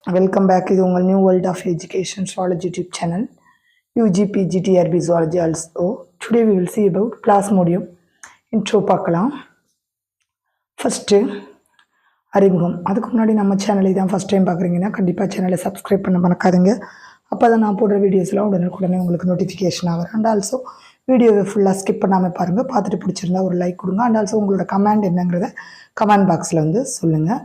Welcome back to the New World of Education Zoology YouTube channel. UG, PG, TRB Zoology also. Today we will see about Plasmodium. Intro பார்க்கலாம். First, அறிமுகம். அதுக்கு முன்னாடி நம்ம சேனலை தான் first time பார்க்குறீங்கன்னா கண்டிப்பாக சேனலை சப்ஸ்கிரைப் பண்ண மறக்காதுங்க. அப்போ தான் நான் போடுற வீடியோஸ்லாம் உடனே உங்களுக்கு நோட்டிஃபிகேஷன் ஆகும். அண்ட் ஆல்சோ வீடியோவை ஃபுல்லாக ஸ்கிப் பண்ணாமல் பாருங்கள். பார்த்துட்டு பிடிச்சிருந்தா ஒரு லைக் கொடுங்க. அண்ட் ஆல்சோ உங்களோட கமெண்ட் என்னங்கிறத கமெண்ட் பாக்ஸில் வந்து சொல்லுங்கள்.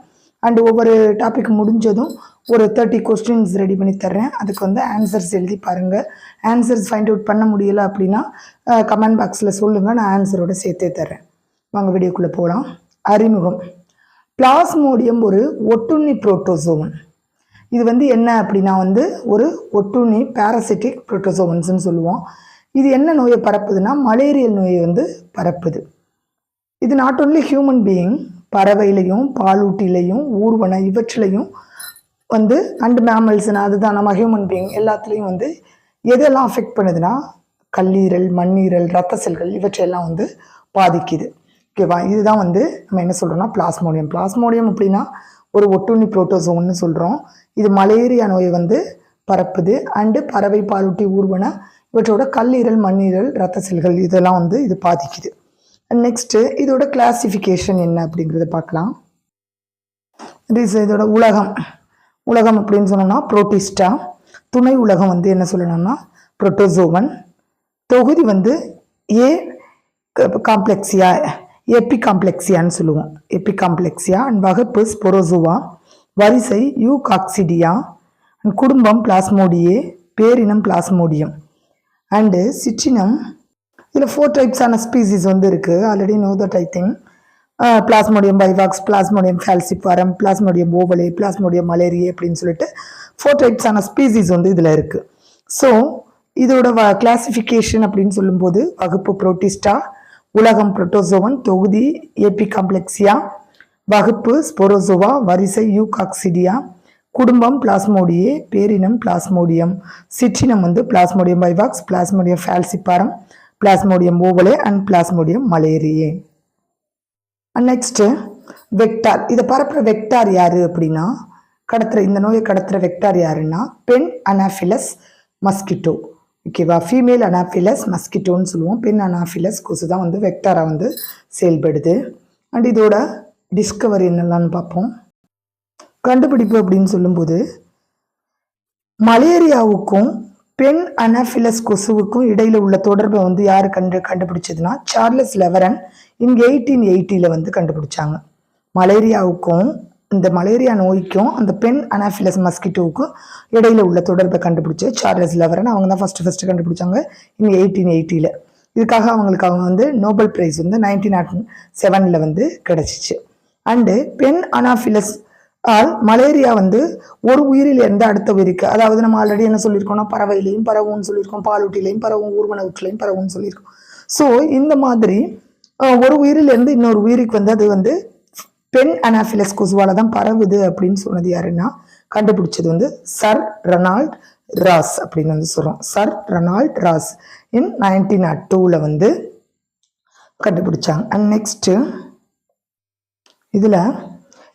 அண்ட் ஒவ்வொரு டாபிக் முடிஞ்சதும் ஒரு 30 கொஸ்டின்ஸ் ரெடி பண்ணி தர்றேன். அதுக்கு வந்து ஆன்சர்ஸ் எழுதி பாருங்கள். ஆன்சர்ஸ் ஃபைண்ட் அவுட் பண்ண முடியலை அப்படின்னா கமெண்ட் பாக்ஸில் சொல்லுங்கள், நான் ஆன்சரோட சேர்த்தே தர்றேன். வாங்க வீடியோக்குள்ளே போகலாம். அறிமுகம். பிளாஸ்மோடியம் ஒரு ஒட்டுண்ணி புரோட்டோசோவன். இது வந்து என்ன அப்படின்னா வந்து ஒரு ஒட்டுண்ணி பாராசிட்டிக் புரோட்டோசோவன்ஸ்ன்னு சொல்லுவோம். இது என்ன நோயை பரப்புதுன்னா மலேரியல் நோயை வந்து பரப்புது. இது நாட் ஓன்லி ஹியூமன் பீயிங், பறவையிலையும் பாலூட்டிலையும் ஊர்வன இவற்றிலையும் வந்து அண்ட் மேமல்ஸ்னா அதுதான் நம்ம ஹியூமன் பீயிங் எல்லாத்துலேயும் வந்து எதெல்லாம் அஃபெக்ட் பண்ணுதுன்னா கல்லீரல், மண்ணீரல், ரத்த செல்கள் இவற்றையெல்லாம் வந்து பாதிக்குது. ஓகேவா? இதுதான் வந்து நம்ம என்ன சொல்கிறோம்னா பிளாஸ்மோடியம். பிளாஸ்மோடியம் அப்படின்னா ஒரு ஒட்டுண்ணி புரோட்டோசோன்னு சொல்கிறோம். இது மலேரியா நோயை வந்து பரப்புது. அண்டு பறவை, பாலூட்டி, ஊர்வன இவற்றோட கல்லீரல், மண்ணீரல், ரத்த செல்கள் இதெல்லாம் வந்து இது பாதிக்குது. நெக்ஸ்ட்டு இதோட கிளாசிஃபிகேஷன் என்ன அப்படிங்கிறத பார்க்கலாம். இதோட உலகம் அப்படின்னு சொன்னோம்னா புரோட்டிஸ்டா. துணை உலகம் வந்து என்ன சொல்லணும்னா புரோட்டோசோவன். தொகுதி வந்து ஏ காம்ப்ளெக்ஸியா, எபிகாம்ப்ளெக்ஸியான்னு சொல்லுவோம். எபிகாம்ப்ளெக்ஸியா. அண்ட் வகுப்பு ஸ்பொரோசோவா. வரிசை யூகாக்சிடியா. அண்ட் குடும்பம் பிளாஸ்மோடியே. பேரினம் பிளாஸ்மோடியம். அண்டு சிற்றினம் இதில் 4 டைப்ஸான ஸ்பீசிஸ் வந்து இருக்குது. Already know that I think. Plasmodium vivax, Plasmodium falciparum, Plasmodium ovale, Plasmodium malariae அப்படின்னு சொல்லிட்டு 4 டைப்ஸான ஸ்பீசிஸ் வந்து இதில் இருக்குது. ஸோ இதோட கிளாசிஃபிகேஷன் அப்படின்னு சொல்லும்போது வகுப்பு புரோட்டிஸ்டா, உலகம் புரோட்டோசோவன், தொகுதி எபிகாம்ப்ளெக்ஸியா, வகுப்பு ஸ்பொரோசோவா, வரிசை யூகாக்சிடியா, குடும்பம் பிளாஸ்மோடியே, பேரினம் பிளாஸ்மோடியம், சிற்றினம் வந்து Plasmodium vivax, Plasmodium falciparum, Plasmodium ovale and Plasmodium malariae. Next vector. இதை பரப்புகிற வெக்டார் யார் அப்படின்னா இந்த நோயை கடத்துகிற வெக்டார் யாருன்னா பெண் அனாஃபிலஸ் மஸ்கிட்டோ. ஓகேவா? ஃபீமேல் அனாஃபிலஸ் மஸ்கிட்டோன்னு சொல்லுவோம். பெண் அனாஃபிலஸ் கொசு தான் வந்து வெக்டாராக வந்து செயல்படுது. அண்ட் இதோட டிஸ்கவரி என்னெல்லாம்னு பார்ப்போம். கண்டுபிடிப்பு அப்படின்னு சொல்லும்போது மலேரியாவுக்கும் பெண் அனாஃபிலஸ் கொசுவுக்கும் இடையில உள்ள தொடர்பை வந்து யார் கண்டுபிடிச்சதுன்னா சார்லஸ் லெவரன் இன் 1880 வந்து கண்டுபிடிச்சாங்க. மலேரியாவுக்கும் இந்த மலேரியா நோய்க்கும் அந்த பெண் அனாஃபிலஸ் மஸ்கிட்டோவுக்கும் இடையில உள்ள தொடர்பை கண்டுபிடிச்ச சார்லஸ் லெவரன். அவங்க தான் ஃபர்ஸ்ட் கண்டுபிடிச்சாங்க இன் 1880. இதுக்காக அவங்க வந்து நோபல் பிரைஸ் வந்து 1907 வந்து கிடைச்சிச்சு. அண்டு பெண் அனாஃபிலஸ் மலேரியா வந்து ஒரு உயிரில் இருந்து அடுத்த உயிருக்கு, அதாவது நம்ம ஆல்ரெடி என்ன சொல்லியிருக்கோம்னா பறவையிலையும் பரவும்னு சொல்லியிருக்கோம், பாலூட்டிலையும் பரவும், ஊர்வனவுற்றிலையும் பரவும்னு சொல்லியிருக்கோம். ஸோ இந்த மாதிரி ஒரு உயிரிலிருந்து இன்னொரு உயிருக்கு வந்து அது வந்து பெண் அனாஃபிலஸ் கொசுவால தான் பரவுது அப்படின்னு சொன்னது யாருன்னா கண்டுபிடிச்சது வந்து சர் ரெனால்ட் ராஸ் அப்படின்னு வந்து சொல்கிறோம். சர் ரெனால்ட் ராஸ் இன் 1902 வந்து கண்டுபிடிச்சாங்க. அண்ட் நெக்ஸ்ட்டு இதில்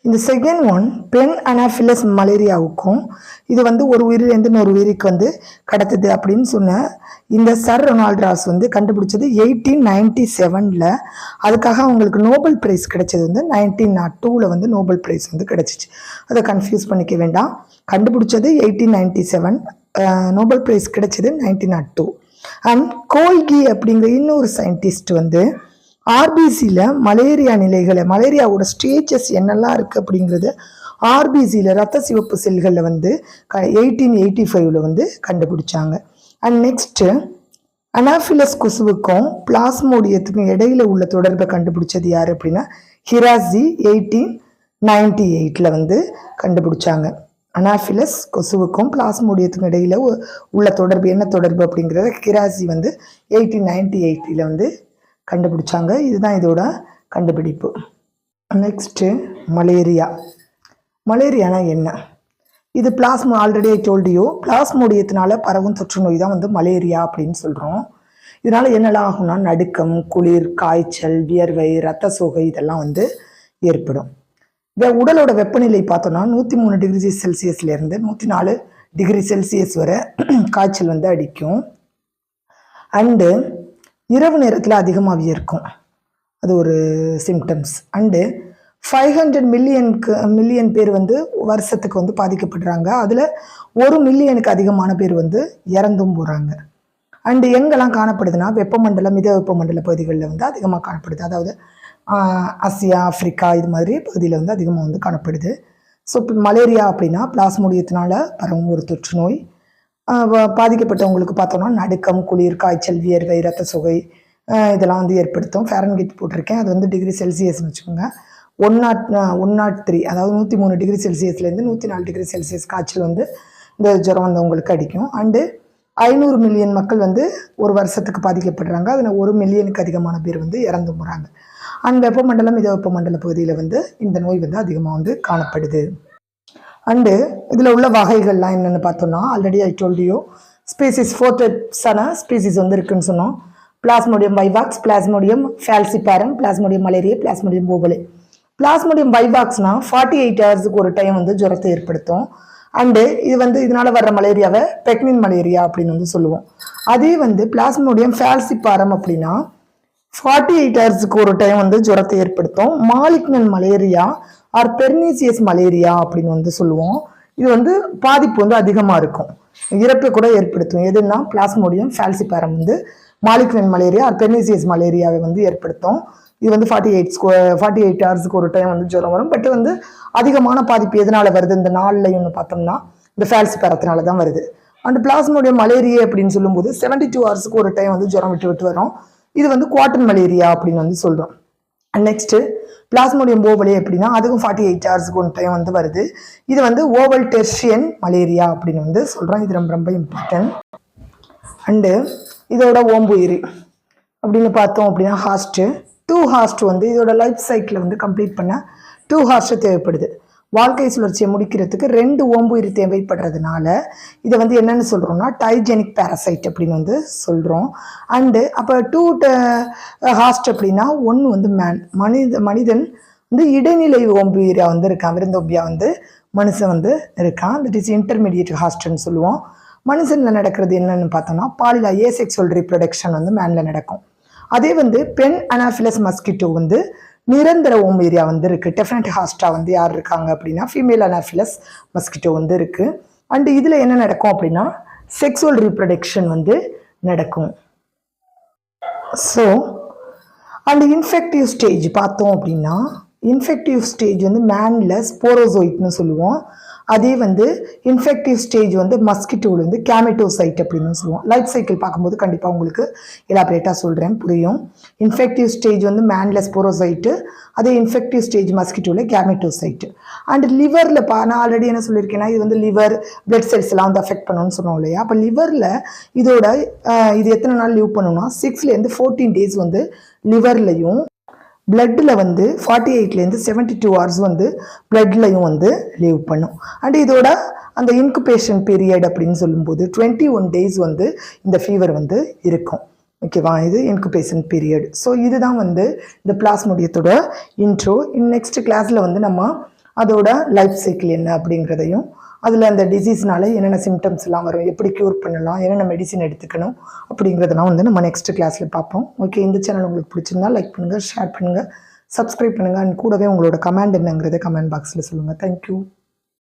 இந்த செகண்ட் ஒன் பெண் அனாஃபிலஸ் மலேரியாவுக்கும் இது வந்து ஒரு உயிரிலேருந்து இன்னொரு உயிருக்கு வந்து கடத்துது அப்படின்னு சொன்ன இந்த சர் ரொனால்ட் ராஸ் வந்து கண்டுபிடிச்சது 1897. அதுக்காக அவங்களுக்கு நோபல் பிரைஸ் கிடைச்சது வந்து 1902 வந்து நோபல் பிரைஸ் வந்து கிடைச்சிச்சு. அதை கன்ஃபியூஸ் பண்ணிக்க வேண்டாம். கண்டுபிடிச்சது 1897, நோபல் பிரைஸ் கிடைச்சது 1902. அண்ட் கோல்கி அப்படிங்கிற இன்னொரு சயின்டிஸ்ட் வந்து ஆர்பிசியில் மலேரியா நிலைகளை, மலேரியாவோட ஸ்டேஜஸ் என்னெல்லாம் இருக்குது அப்படிங்கிறது ஆர்பிசியில் ரத்த சிவப்பு செல்களில் வந்து 1885 வந்து கண்டுபிடிச்சாங்க. அண்ட் நெக்ஸ்ட்டு அனாஃபிலஸ் கொசுவுக்கும் பிளாஸ்மோடியத்துக்கும் இடையில உள்ள தொடர்பை கண்டுபிடிச்சது யார் அப்படின்னா ஹிராசி 1898 வந்து கண்டுபிடிச்சாங்க. அனாஃபிலஸ் கொசுவுக்கும் பிளாஸ்மோடியத்துக்கும் இடையில உள்ள தொடர்பு என்ன தொடர்பு அப்படிங்கிறத ஹிராசி வந்து 1898 வந்து கண்டுபிடிச்சாங்க. இதுதான் இதோட கண்டுபிடிப்பு. நெக்ஸ்ட்டு மலேரியானா என்ன? இது ஆல்ரெடி டோல்டியோ பிளாஸ்மோடியத்தினால பரவும் தொற்று நோய் தான் வந்து மலேரியா அப்படின்னு சொல்கிறோம். இதனால் என்னெல்லாம் ஆகும்னா நடுக்கம், குளிர், காய்ச்சல், வியர்வை, இரத்த சோகை இதெல்லாம் வந்து ஏற்படும். உடலோட வெப்பநிலை பார்த்தோம்னா 103 டிகிரி செல்சியஸ்லேருந்து 104 டிகிரி செல்சியஸ் வரை காய்ச்சல் வந்து அடிக்கும். அண்டு இரவு நேரத்தில் அதிகமாக வியர்க்கும், அது ஒரு சிம்டம்ஸ். அண்டு 500 மில்லியன் பேர் வந்து வருஷத்துக்கு வந்து பாதிக்கப்படுறாங்க. அதில் 1 மில்லியனுக்கு அதிகமான பேர் வந்து இறந்தும் போகிறாங்க. அண்டு எங்கெல்லாம் காணப்படுதுன்னா வெப்பமண்டல மித வெப்பமண்டல பகுதிகளில் வந்து அதிகமாக காணப்படுது. அதாவது ஆசியா, ஆப்பிரிக்கா இது மாதிரி பகுதியில் வந்து அதிகமாக வந்து காணப்படுது. ஸோ இப்போ மலேரியா அப்படின்னா பிளாஸ்மோடியத்தினால பரவும் ஒரு தொற்று நோய். பாதிக்கப்பட்டவங்களுக்கு பார்த்தோம்னா நடுக்கம், குளிர், காய்ச்சல், வியர்வை, இரத்த சொகை இதெல்லாம் வந்து ஏற்படுத்தும். ஃபாரன்ஹீட் போட்டிருக்கேன், அது வந்து டிகிரி செல்சியஸ்னு வச்சுக்கோங்க. 103 அதாவது 103 டிகிரி செல்சியஸ்லேருந்து 104 டிகிரி செல்சியஸ் காய்ச்சல் வந்து இந்த ஜுரம் வந்தவங்களுக்கு அடிக்கும். அண்டு 500 மில்லியன் மக்கள் வந்து ஒரு வருஷத்துக்கு பாதிக்கப்படுறாங்க. அதில் 1 மில்லியனுக்கு அதிகமான பேர் வந்து இறந்து போகிறாங்க. அண்ட் வெப்பமண்டலம் மித வெப்பமண்டல பகுதியில் வந்து இந்த நோய் வந்து அதிகமாக வந்து காணப்படுது. அண்டு இதில் உள்ள வகைகள்லாம் என்னென்னு பார்த்தோம்னா, already I told you species 4 டைப்ஸான ஸ்பீசிஸ் வந்து இருக்குன்னு சொன்னோம். Plasmodium vivax, Plasmodium falciparum, Plasmodium malaria, Plasmodium ovale. Plasmodium வைவாக்ஸ்னா 48 ஹவர்ஸுக்கு ஒரு டைம் வந்து ஜுரத்தை ஏற்படுத்தும். அண்டு இது வந்து இதனால வர்ற மலேரியாவை பெக்னின் மலேரியா அப்படின்னு வந்து சொல்லுவோம். அதே வந்து பிளாஸ்மோடியம் ஃபால்சிபாரம் அப்படின்னா 48 ஹவர்ஸுக்கு ஒரு டைம் வந்து ஜுரத்தை ஏற்படுத்தும். மாலிக்னன் மலேரியா ஆர் பெர்னீசியஸ் மலேரியா அப்படின்னு வந்து சொல்லுவோம். இது வந்து பாதிப்பு வந்து அதிகமாக இருக்கும், இறப்பை கூட ஏற்படுத்தும். எதுன்னா பிளாஸ்மோடியம் ஃபால்சிபாரம் வந்து மாலிக்னன் மலேரியா ஆர் பெர்னீசியஸ் மலேரியாவை வந்து ஏற்படுத்தும். இது வந்து 48 ஹவர்ஸுக்கு ஒரு டைம் வந்து ஜுரம் வரும். பட் வந்து அதிகமான பாதிப்பு எதனால வருது இந்த நாளில் ஒன்று பார்த்தோம்னா இந்த ஃபால்சிபாரத்தினால தான் வருது. அண்ட் பிளாஸ்மோடியம் மலேரியா அப்படின்னு சொல்லும்போது 72 ஹவர்ஸுக்கு ஒரு டைம் வந்து ஜுரம் விட்டு வரும். இது வந்து குவார்டன் மலேரியா அப்படின்னு வந்து சொல்கிறோம். நெக்ஸ்ட்டு பிளாஸ்மோடியம் ஓவலே அப்படின்னா அதுவும் 48 ஹவர்ஸுக்கு ஒரு டைம் வந்து வருது. இது வந்து ஓவல் டெர்ஷியன் மலேரியா அப்படின்னு வந்து சொல்கிறோம். இது ரொம்ப ரொம்ப இம்பார்ட்டன்ட். அண்டு இதோட ஓம்புயிரி அப்படின்னு பார்த்தோம் அப்படின்னா ஹாஸ்ட்டு 2 ஹார்ஸ்ட் வந்து இதோட லைஃப் சைக்கிளை வந்து கம்ப்ளீட் பண்ண 2 ஹார்ஸ்ட் தேவைப்படுது. வாழ்க்கை சுழற்சியை முடிக்கிறதுக்கு 2 ஓம்புயிரி தேவைப்படுறதுனால இதை வந்து என்னென்னு சொல்கிறோம்னா டைஜெனிக் பேரசைட் அப்படின்னு வந்து சொல்கிறோம். அண்டு அப்போ 2 ஹார்ஸ்ட் அப்படின்னா 1 வந்து மனிதன் வந்து இடைநிலை ஓம்புயிரியா வந்து இருக்கான், விருந்தோம்பியா வந்து மனுஷன் வந்து இருக்கான். தட் இஸ் இன்டர்மீடியட் ஹார்ஸ்ட்னு சொல்லுவோம். மனுஷனில் நடக்கிறது என்னன்னு பார்த்தோம்னா பாலிலா ஏசெக்சுவல் ரீப்ரொடக்ஷன் வந்து மேனில் நடக்கும். அதே வந்து பென் அனாஃபிலஸ் மஸ்கிட்டோ வந்து நிரந்தர ஓம்புயிரியா வந்து இருக்குது. டெஃபினட் ஹாஸ்டா வந்து யார் இருக்காங்க அப்படின்னா ஃபீமேல் அனாஃபிலஸ் மஸ்கிட்டோ வந்து இருக்குது. அண்டு இதில் என்ன நடக்கும் அப்படின்னா செக்ஸுவல் ரீப்ரொடக்ஷன் வந்து நடக்கும். ஸோ அண்டு இன்ஃபெக்டிவ் ஸ்டேஜ் பார்த்தோம் அப்படின்னா இன்ஃபெக்டிவ் ஸ்டேஜ் வந்து மேனில் ஸ்போரோசோயிட்னு சொல்லுவோம். அதே வந்து இன்ஃபெக்டிவ் ஸ்டேஜ் வந்து மஸ்கிட்டோவில் வந்து கேமெட்டோசைட் அப்படின்னு சொல்லுவோம். லைஃப் சைக்கிள் பார்க்கும்போது கண்டிப்பாக உங்களுக்கு எலாபரேட்டாக சொல்கிறேன், புரியும். இன்ஃபெக்டிவ் ஸ்டேஜ் வந்து மேனில் ஸ்போரோசைட்டு, அதே இன்ஃபெக்டிவ் ஸ்டேஜ் மஸ்கிட்டோவில் கேமெட்டோசைட்டு. அண்ட் லிவரில் நான் ஆல்ரெடி என்ன சொல்லியிருக்கேன்னா இது வந்து லிவர் பிளட் செல்ஸ் எல்லாம் வந்து அஃபெக்ட் பண்ணணும்னு சொன்னோம் இல்லையா. அப்போ லிவரில் இதோட இது எத்தனை நாள் லீவ் பண்ணணும்னா 6லேருந்து 14 டேஸ் வந்து லிவர்லையும், பிளட்டில் வந்து 48லேருந்து 72 ஹவர்ஸ் வந்து பிளட்லையும் வந்து லீவ் பண்ணும். அண்ட் இதோட அந்த இன்குபேஷன் பீரியட் அப்படின்னு சொல்லும்போது 21 டேஸ் வந்து இந்த ஃபீவர் வந்து இருக்கும். ஓகேவா, இது இன்குபேஷன் பீரியட். ஸோ இதுதான் வந்து இந்த பிளாஸ்மோடியத்தோட இன்ட்ரோ. நெக்ஸ்ட் கிளாஸில் வந்து நம்ம அதோட லைஃப் சைக்கிள் என்ன அப்படிங்கிறதையும், அதில் அந்த டிசீஸ்னால என்னென்ன சிம்டம்ஸ் எல்லாம் வரும், எப்படி க்யூர் பண்ணலாம், என்னென்ன மெடிசின் எடுத்துக்கணும் அப்படிங்கிறதெல்லாம் வந்து நம்ம நெக்ஸ்ட் கிளாஸில் பார்ப்போம். ஓகே, இந்த சேனல் உங்களுக்கு பிடிச்சிருந்தா லைக் பண்ணுங்கள், ஷேர் பண்ணுங்கள், சப்ஸ்கிரைப் பண்ணுங்கள். அண்ட் கூடவே உங்களோட கமெண்ட் என்னங்கிறத கமெண்ட் பாக்ஸில் சொல்லுங்கள். தேங்க்யூ.